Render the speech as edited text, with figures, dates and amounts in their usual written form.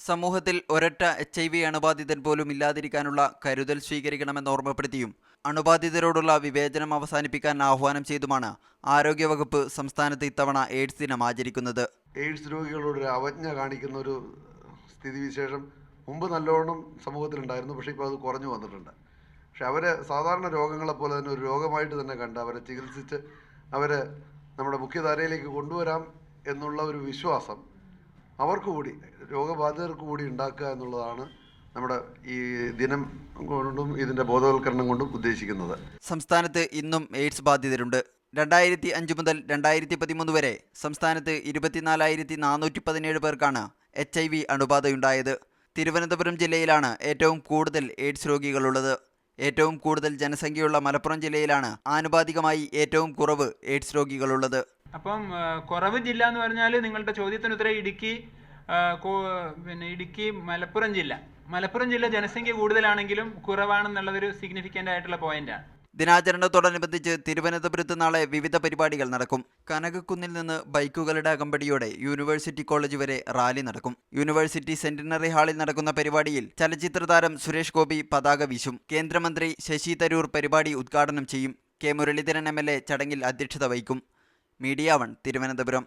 സമൂഹത്തിൽ ഒരൊറ്റ HIV അണുബാധിതൻ പോലും ഇല്ലാതിരിക്കാനുള്ള കരുതൽ സ്വീകരിക്കണമെന്ന് ഓർമ്മപ്പെടുത്തിയും അണുബാധിതരോടുള്ള വിവേചനം അവസാനിപ്പിക്കാൻ ആഹ്വാനം ചെയ്തുമാണ് ആരോഗ്യവകുപ്പ് സംസ്ഥാനത്ത് ഇത്തവണ എയ്ഡ്സ് ദിനം ആചരിക്കുന്നത്. എയ്ഡ്സ് രോഗികളോട് അവജ്ഞ കാണിക്കുന്ന ഒരു സ്ഥിതിവിശേഷം മുമ്പ് നല്ലോണം സമൂഹത്തിലുണ്ടായിരുന്നു. പക്ഷേ ഇപ്പോൾ അത് കുറഞ്ഞു വന്നിട്ടുണ്ട്. പക്ഷെ അവരെ സാധാരണ രോഗങ്ങളെപ്പോലെ തന്നെ ഒരു രോഗമായിട്ട് തന്നെ കണ്ട് അവരെ ചികിത്സിച്ച് അവരെ നമ്മുടെ മുഖ്യധാരയിലേക്ക് കൊണ്ടുവരാം എന്നുള്ള ഒരു വിശ്വാസം അവർക്ക് കൂടി, രോഗബാധിതർക്ക് കൂടി ഉണ്ടാക്കുക എന്നുള്ളതാണ് നമ്മുടെ ഈ ദിനം കൊണ്ടും ഇതിൻ്റെ ബോധവൽക്കരണം കൊണ്ടും ഉദ്ദേശിക്കുന്നത്. സംസ്ഥാനത്ത് ഇന്നും എയ്ഡ്സ് ബാധിതരുണ്ട്. 2005 മുതൽ 2013 വരെ സംസ്ഥാനത്ത് 24,417 പേർക്കാണ് HIV അണുബാധയുണ്ടായത്. തിരുവനന്തപുരം ജില്ലയിലാണ് ഏറ്റവും കൂടുതൽ എയ്ഡ്സ് രോഗികളുള്ളത്. ഏറ്റവും കൂടുതൽ ജനസംഖ്യയുള്ള മലപ്പുറം ജില്ലയിലാണ് ആനുപാതികമായി ഏറ്റവും കുറവ് എയ്ഡ്സ് രോഗികളുള്ളത്. അപ്പം കുറവ് ജില്ല എന്ന് പറഞ്ഞാൽ നിങ്ങളുടെ ചോദ്യത്തിന് ഉത്തരം ഇടുക്കി മലപ്പുറം ജില്ല ജനസംഖ്യ കൂടുതലാണെങ്കിലും കുറവാണെന്നുള്ളതൊരു സിഗ്നിഫിക്കൻ്റ് ആയിട്ടുള്ള പോയിന്റാണ്. ദിനാചരണത്തോടനുബന്ധിച്ച് തിരുവനന്തപുരത്ത് നാളെ വിവിധ പരിപാടികൾ നടക്കും. കനകക്കുന്നിൽ നിന്ന് ബൈക്കുകളുടെ അകമ്പടിയോടെ യൂണിവേഴ്സിറ്റി കോളേജ് വരെ റാലി നടക്കും. യൂണിവേഴ്സിറ്റി സെന്റിനറി ഹാളിൽ നടക്കുന്ന പരിപാടിയിൽ ചലച്ചിത്ര താരം സുരേഷ് ഗോപി പതാക വീശും. കേന്ദ്രമന്ത്രി ശശി തരൂർ പരിപാടി ഉദ്ഘാടനം ചെയ്യും. കെ മുരളീധരൻ MLA ചടങ്ങിൽ അധ്യക്ഷത വഹിക്കും. മീഡിയ 1 തിരുവനന്തപുരം.